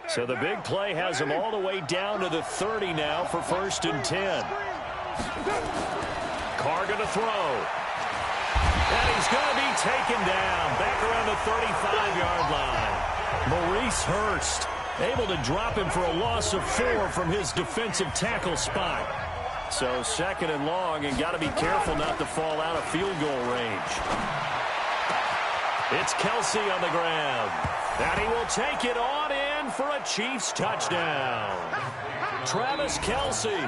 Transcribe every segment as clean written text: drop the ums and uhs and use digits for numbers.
So the big play has him all the way down to the 30 now for 1st and 10. Carr going to throw. And he's going to be taken down back around the 35-yard line. Maurice Hurst able to drop him for a loss of 4 from his defensive tackle spot. So 2nd and long, and got to be careful not to fall out of field goal range. It's Kelsey on the ground. And he will take it on in for a Chiefs touchdown. Travis Kelsey,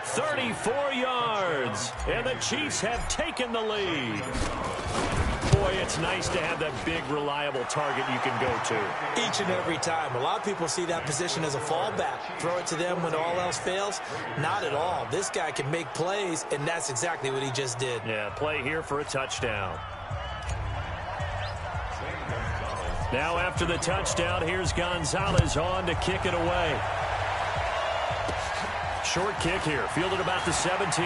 34 yards. And the Chiefs have taken the lead. Boy, it's nice to have that big, reliable target you can go to. Each and every time. A lot of people see that position as a fallback. Throw it to them when all else fails. Not at all. This guy can make plays, and that's exactly what he just did. Yeah, play here for a touchdown. Now after the touchdown, here's Gonzalez on to kick it away. Short kick here, fielded about the 17.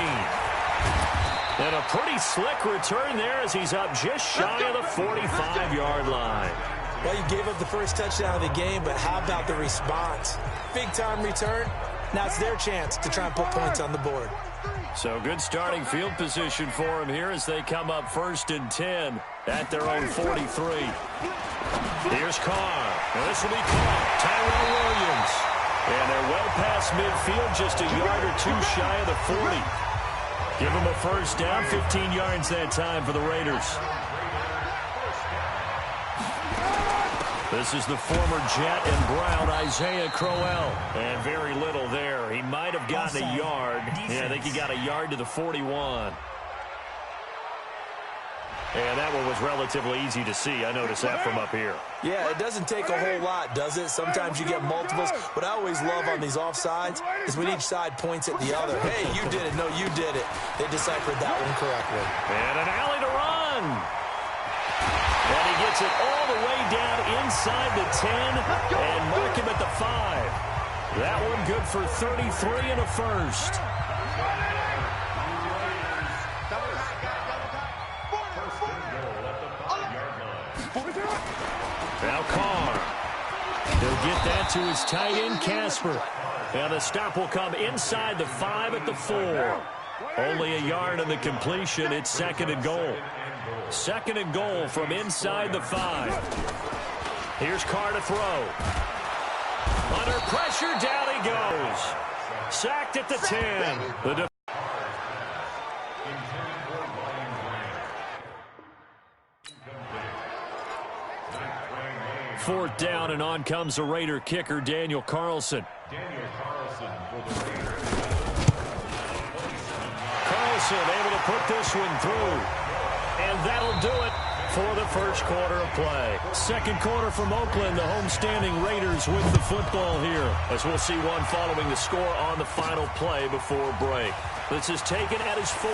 And a pretty slick return there as he's up just shy of the 45-yard line. Well, you gave up the first touchdown of the game, but how about the response? Big-time return. Now it's their chance to try and put points on the board. So good starting field position for him here as they come up 1st and 10 at their own 43. Here's Carr. And this will be caught. Tyrell Williams. And they're well past midfield, just a yard or two shy of the 40. Give them a first down, 15 yards that time for the Raiders. This is the former Jet and Brown, Isaiah Crowell. And very little there. He might have gotten a yard. Yeah, I think he got a yard to the 41. And that one was relatively easy to see. I noticed that from up here. Yeah, it doesn't take a whole lot, does it? Sometimes you get multiples. What I always love on these offsides is when each side points at the other. Hey, you did it. No, you did it. They deciphered that one correctly. And an alley to run. And he gets it all the way down inside the 10 and mark him at the 5. That one good for 33 and a first. Now Carr. He'll get that to his tight end, Casper. And the stop will come inside the 5 at the 4. Only a yard on the completion. It's 2nd and goal. 2nd and goal from inside the 5. Here's Carr to throw. Under pressure, down he goes. Sacked at the 10. Fourth down, and on comes the Raider kicker, Daniel Carlson. Carlson able to put this one through. And that'll do it for the first quarter of play. Second quarter from Oakland, the homestanding Raiders with the football here. As we'll see one following the score on the final play before break. This is taken at his 4.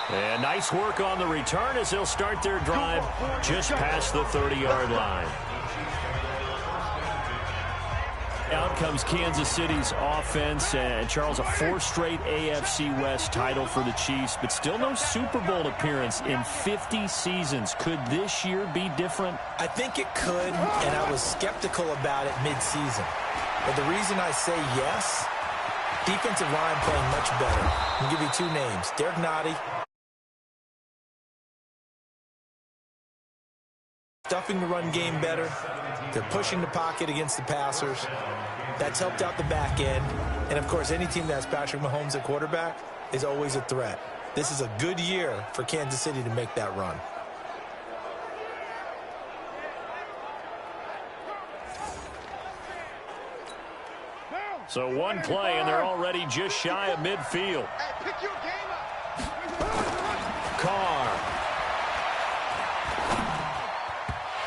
And nice work on the return as they'll start their drive just past the 30-yard line. Out comes Kansas City's offense, and Charles, a 4th straight AFC West title for the Chiefs, but still no Super Bowl appearance in 50 seasons. Could this year be different? I think it could, and I was skeptical about it mid-season. But the reason I say yes, defensive line playing much better. I'll give you 2 names, Derek Nottie. Stuffing the run game better. They're pushing the pocket against the passers. That's helped out the back end. And, of course, any team that has Patrick Mahomes at quarterback is always a threat. This is a good year for Kansas City to make that run. So one play, and they're already just shy of midfield. Carr.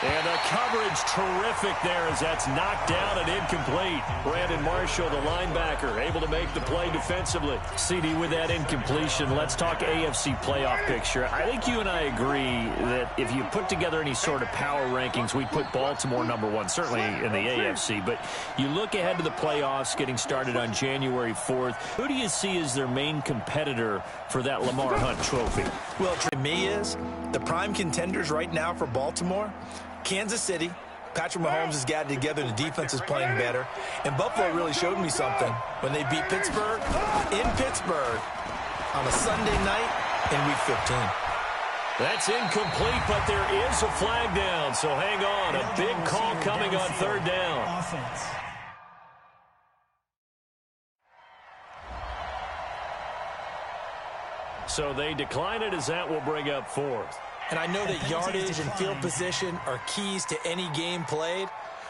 And the coverage terrific there as that's knocked down and incomplete. Brandon Marshall, the linebacker, able to make the play defensively. CD, with that incompletion, let's talk AFC playoff picture. I think you and I agree that if you put together any sort of power rankings, we'd put Baltimore #1, certainly in the AFC. But you look ahead to the playoffs getting started on January 4th. Who do you see as their main competitor for that Lamar Hunt trophy? Well, to me is the prime contenders right now for Baltimore, Kansas City, Patrick Mahomes has gotten together. The defense is playing better. And Buffalo really showed me something when they beat Pittsburgh in Pittsburgh on a Sunday night in Week 15. That's incomplete, but there is a flag down. So hang on. A big call coming on third down. Offense. So they decline it as that will bring up fourth. And I know that yardage and field position are keys to any game played,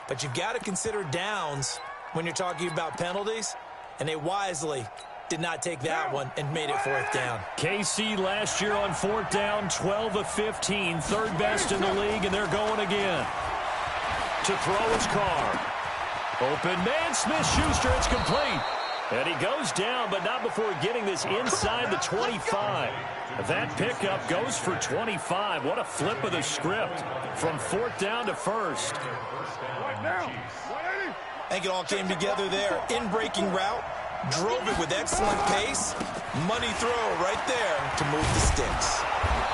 but you've got to consider downs when you're talking about penalties, and they wisely did not take that one and made it fourth down. KC last year on fourth down, 12 of 15, third best in the league, and they're going again. To throw his Carr. Open man, Smith-Schuster, it's complete. And he goes down, but not before getting this inside the 25. That pickup goes for 25. What a flip of the script from fourth down to first. I think it all came together there. In-breaking route, drove it with excellent pace. Money throw right there to move the sticks.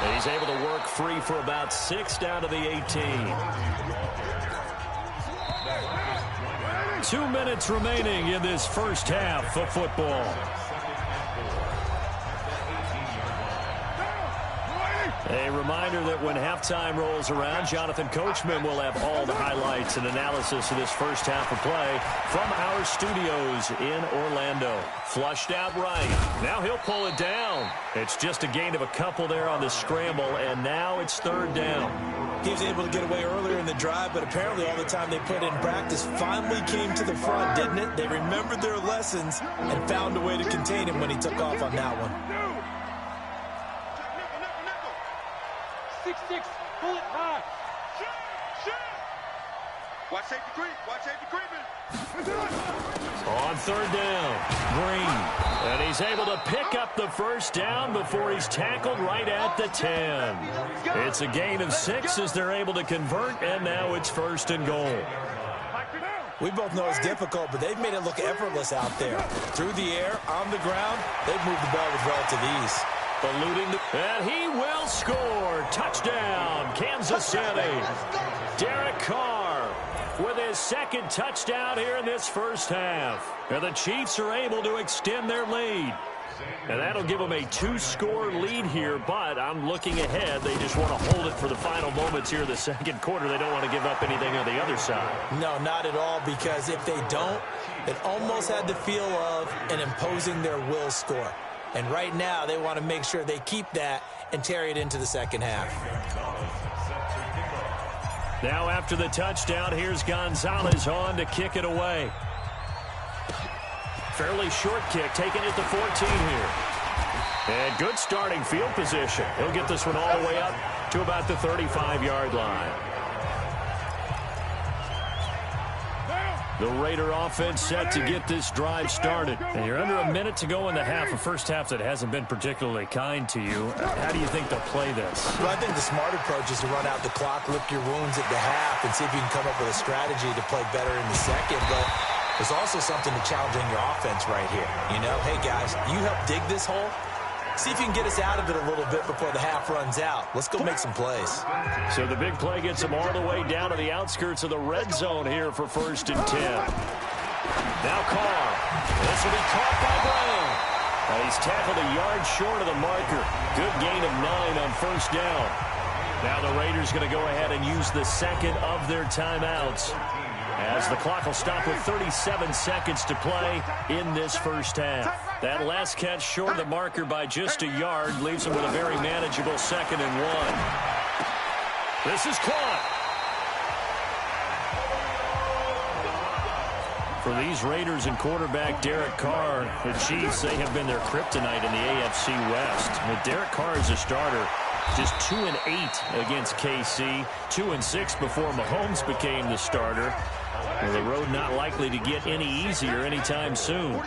And he's able to work free for about 6 down to the 18. 2 minutes remaining in this first half of football. A reminder that when halftime rolls around, Jonathan Coachman will have all the highlights and analysis of this first half of play from our studios in Orlando. Flushed out right. Now he'll pull it down. It's just a gain of a couple there on the scramble, and now it's third down. He was able to get away earlier in the drive, but apparently all the time they put in practice finally came to the front, didn't it? They remembered their lessons and found a way to contain him when he took off on that one. 6-6, pull it high. Watch safety creep, watch safety creeping. On third down, Green. And he's able to pick up the first down before he's tackled right at the 10. It's a gain of 6 as they're able to convert, and now it's first and goal. We both know it's difficult, but they've made it look effortless out there. Through the air, on the ground, they've moved the ball with relative ease. Eluding and he will score. Touchdown, Kansas City. Derek Carr with his second touchdown here in this first half. And the Chiefs are able to extend their lead. And that'll give them a 2-score lead here, but I'm looking ahead. They just want to hold it for the final moments here in the second quarter. They don't want to give up anything on the other side. No, not at all, because if they don't, it almost had the feel of an imposing their will score. And right now, they want to make sure they keep that and carry it into the second half. Now after the touchdown, here's Gonzalez on to kick it away. Fairly short kick, taking it to 14 here. And good starting field position. He'll get this one all the way up to about the 35-yard line. The Raider offense set to get this drive started. And you're under a minute to go in the half, a first half that hasn't been particularly kind to you. How do you think they'll play this? Well, I think the smart approach is to run out the clock, lick your wounds at the half, and see if you can come up with a strategy to play better in the second. But there's also something to challenging your offense right here. You know, hey, guys, you help dig this hole. See if you can get us out of it a little bit before the half runs out. Let's go make some plays. So the big play gets them all the way down to the outskirts of the red zone here for first and 10. Now Carr. This will be caught by Brown. He's tackled a yard short of the marker. Good gain of 9 on first down. Now the Raiders going to go ahead and use the second of their timeouts, as the clock will stop with 37 seconds to play in this first half. That last catch short of the marker by just a yard leaves them with a very manageable 2nd and 1. This is caught. For these Raiders and quarterback Derek Carr, the Chiefs, they have been their kryptonite in the AFC West. With Derek Carr as a starter, just 2-8 against KC, 2-6 before Mahomes became the starter. Well, the road not likely to get any easier anytime soon.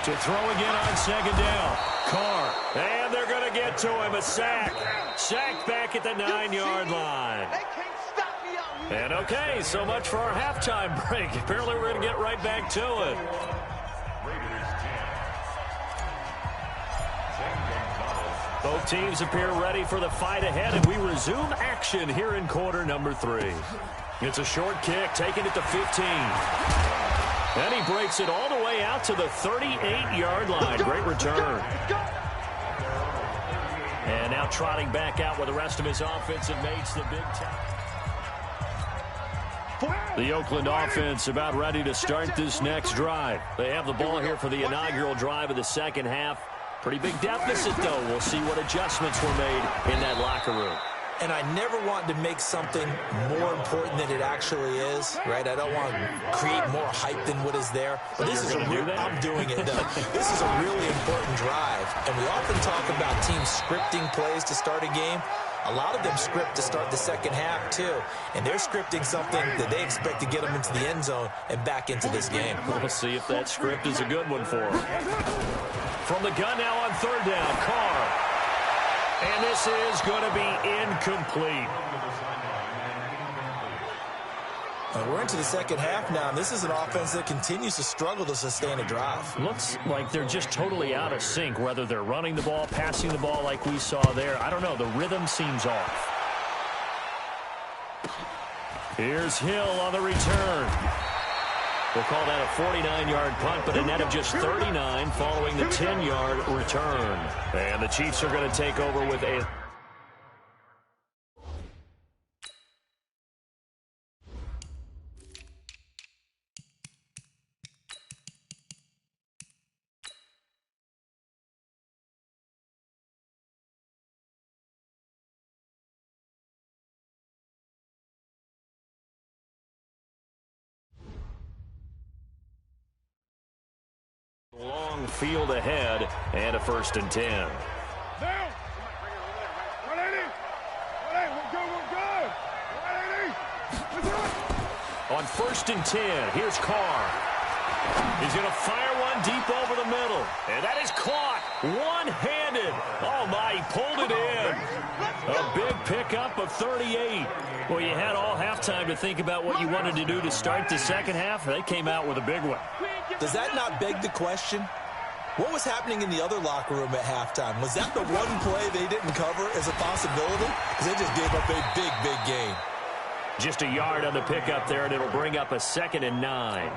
To throw again on second down. Carr. And they're going to get to him. A sack. Sacked back at the 9-yard line. And okay, so much for our halftime break. Apparently we're going to get right back to it. Both teams appear ready for the fight ahead, and we resume action here in quarter number 3. It's a short kick, taking it to 15. And he breaks it all the way out to the 38-yard line. Great return. And now trotting back out with the rest of his offensive mates, the big time. The Oakland offense about ready to start this next drive. They have the ball here for the inaugural drive of the second half. Pretty big deficit, though. We'll see what adjustments were made in that locker room. And I never want to make something more important than it actually is, right? I don't want to create more hype than what is there. But this is a real, I'm doing it, though. This is a really important drive. And we often talk about teams scripting plays to start a game. A lot of them script to start the second half, too. And they're scripting something that they expect to get them into the end zone and back into this game. We'll see if that script is a good one for them. From the gun now on third down, Carr. And this is going to be incomplete. We're into the second half now, and this is an offense that continues to struggle to sustain a drive. Looks like they're just totally out of sync, whether they're running the ball, passing the ball like we saw there. I don't know. The rhythm seems off. Here's Hill on the return. We'll call that a 49-yard punt, but a net of just 39 following the 10-yard return. And the Chiefs are going to take over with a... long field ahead and a 1st and 10. Down. 180. 180. We're good. 180. On 1st and 10, here's Carr. He's going to fire one deep over the middle. And that is caught one-handed. Oh, my, he pulled it in. A big pickup of 38. Well, you had all halftime to think about what you wanted to do to start the second half. They came out with a big one. Does that not beg the question? What was happening in the other locker room at halftime? Was that the one play they didn't cover as a possibility? Because they just gave up a big, big gain. Just a yard on the pickup there, and it'll bring up a 2nd and 9.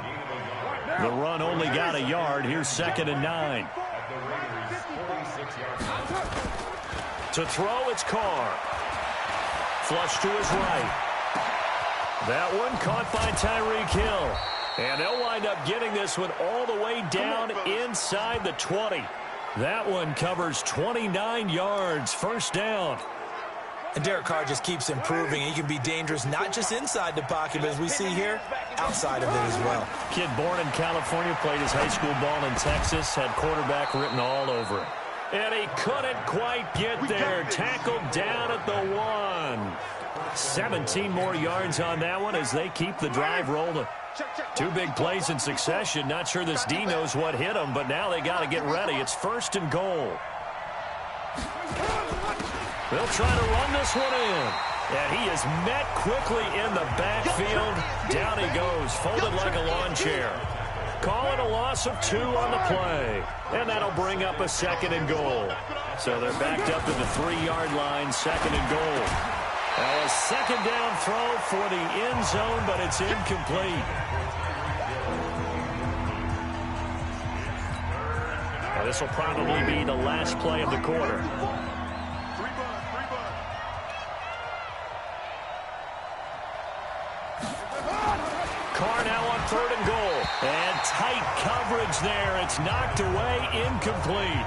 The run only got a yard. Here's 2nd and 9. To throw, it's Carr. Flush to his right. That one caught by Tyreek Hill. And they'll wind up getting this one all the way down inside the 20. That one covers 29 yards. 1st down. And Derek Carr just keeps improving. He can be dangerous not just inside the pocket, but as we see here, outside of it as well. Kid born in California, played his high school ball in Texas, had quarterback written all over it. And he couldn't quite get there. Tackled down at the 1. 17 more yards on that one as they keep the drive rolling. 2 big plays in succession. Not sure this D knows what hit him, but now they got to get ready. It's 1st and goal. They'll try to run this one in. And he is met quickly in the backfield. Down he goes, folded like a lawn chair. Call it a loss of 2 on the play. And that'll bring up a 2nd and goal. So they're backed up to the 3-yard line, 2nd and goal. Now a 2nd down throw for the end zone, but it's incomplete. Now this will probably be the last play of the quarter. Carr now on 3rd and goal. And tight coverage there. It's knocked away, incomplete.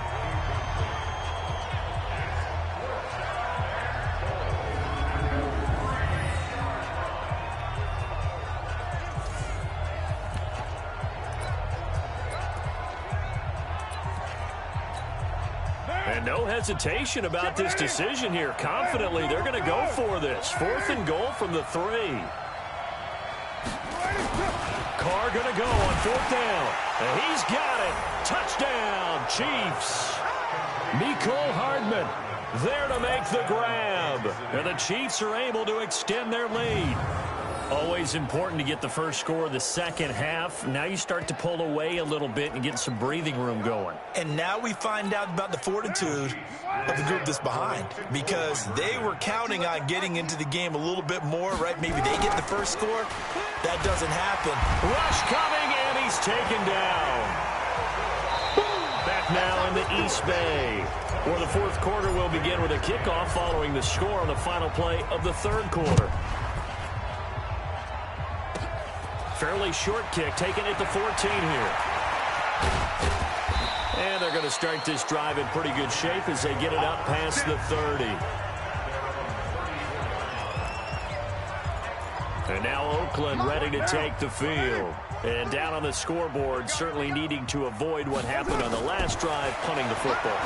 And no hesitation about this decision here. Confidently, they're going to go for this. 4th and goal from the 3. Carr going to go on 4th down. And he's got it. Touchdown, Chiefs. Mecole Hardman there to make the grab. And the Chiefs are able to extend their lead. Always important to get the first score of the second half. Now you start to pull away a little bit and get some breathing room going. And now we find out about the fortitude of the group that's behind, because they were counting on getting into the game a little bit more, right? Maybe they get the first score. That doesn't happen. Rush coming, and he's taken down. Back now in the East Bay, where the fourth quarter will begin with a kickoff following the score on the final play of the third quarter. Fairly short kick, taken at the 14 here. And they're going to start this drive in pretty good shape as they get it up past the 30. And now Oakland ready to take the field. And down on the scoreboard, certainly needing to avoid what happened on the last drive, punting the football.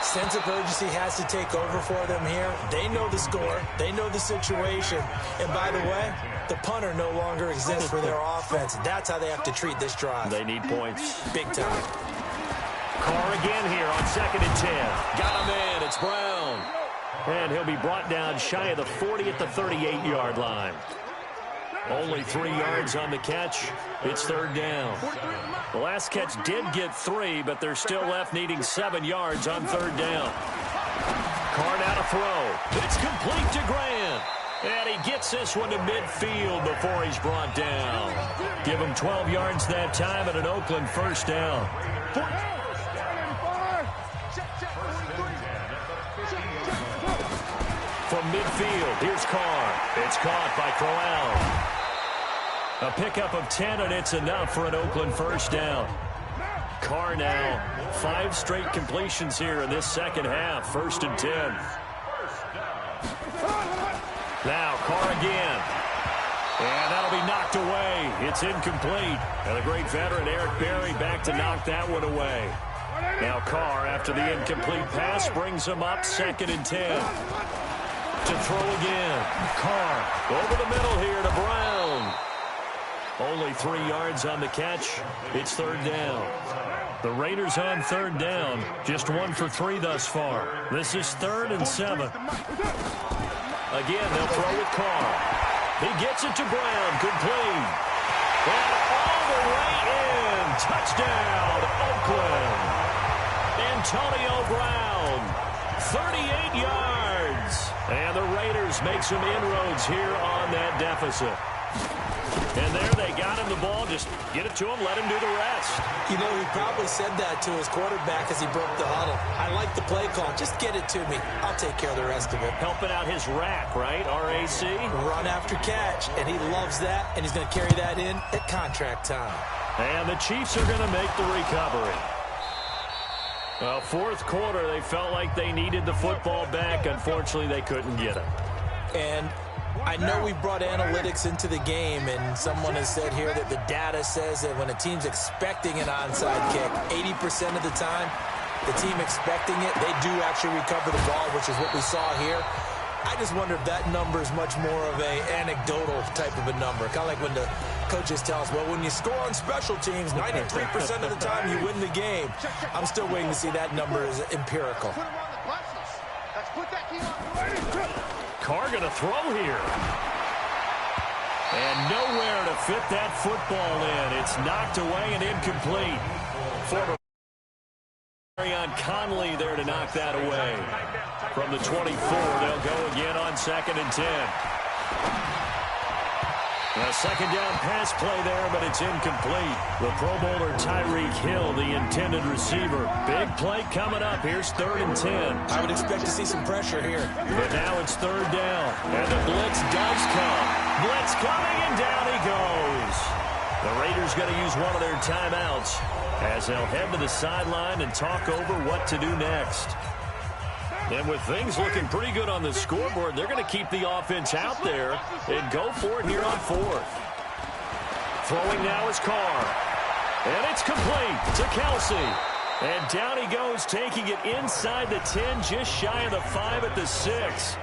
Sense of urgency has to take over for them here. They know the score. They know the situation. And by the way, the punter no longer exists for their offense. That's how they have to treat this drive. They need points. Big time. Carr again here on 2nd and 10. Got a man. It's Brown. And he'll be brought down shy of the 40 at the 38-yard line. Only 3 yards on the catch. It's third down. The last catch did get 3, but they're still left needing 7 yards on third down. Carr now to throw. It's complete to Grant. And he gets this one to midfield before he's brought down. Give him 12 yards that time and an Oakland first down. From midfield, here's Carr. It's caught by Corral. A pickup of 10, and it's enough for an Oakland first down. Carr now, 5 straight completions here in this second half. 1st and 10. Now Carr again. And that'll be knocked away. It's incomplete. And the great veteran Eric Berry back to knock that one away. Now Carr, after the incomplete pass, brings him up 2nd and 10. To throw again. Carr over the middle here to Brown. Only 3 yards on the catch. It's third down. The Raiders on third down. Just 1 for 3 thus far. This is 3rd and 7. Again, they'll throw with Carr. He gets it to Brown. Complete. And all the way in. Touchdown, Oakland. Antonio Brown. 38 yards. And the Raiders make some inroads here on that deficit. And there they got him the ball. Just get it to him, let him do the rest. You know, he probably said that to his quarterback as he broke the huddle. I like the play call. Just get it to me. I'll take care of the rest of it. Helping out his rack, right? RAC? Run after catch. And he loves that, and he's going to carry that in at contract time. And the Chiefs are going to make the recovery. Well, fourth quarter, they felt like they needed the football back. Unfortunately, they couldn't get it. And I know we brought analytics into the game, and someone has said here that the data says that when a team's expecting an onside kick, 80% of the time, the team expecting it, they do actually recover the ball, which is what we saw here. I just wonder if that number is much more of an anecdotal type of a number. Kind of like when the coaches tell us, well, when you score on special teams, 93% of the time you win the game. I'm still waiting to see that number is empirical. Carr going to throw here. And nowhere to fit that football in. It's knocked away and incomplete. Former on Conley there to knock that away. From the 24, they'll go again on 2nd and 10. A second down pass play there, but it's incomplete. The Pro Bowler Tyreek Hill, the intended receiver. Big play coming up. Here's 3rd and 10. I would expect to see some pressure here. But now it's 3rd down. And the blitz does come. Blitz coming, and down he goes. The Raiders going to use one of their timeouts as they'll head to the sideline and talk over what to do next. And with things looking pretty good on the scoreboard, they're going to keep the offense out there and go for it here on 4th. Throwing now is Carr. And it's complete to Kelsey. And down he goes, taking it inside the 10, just shy of the 5 at the 6.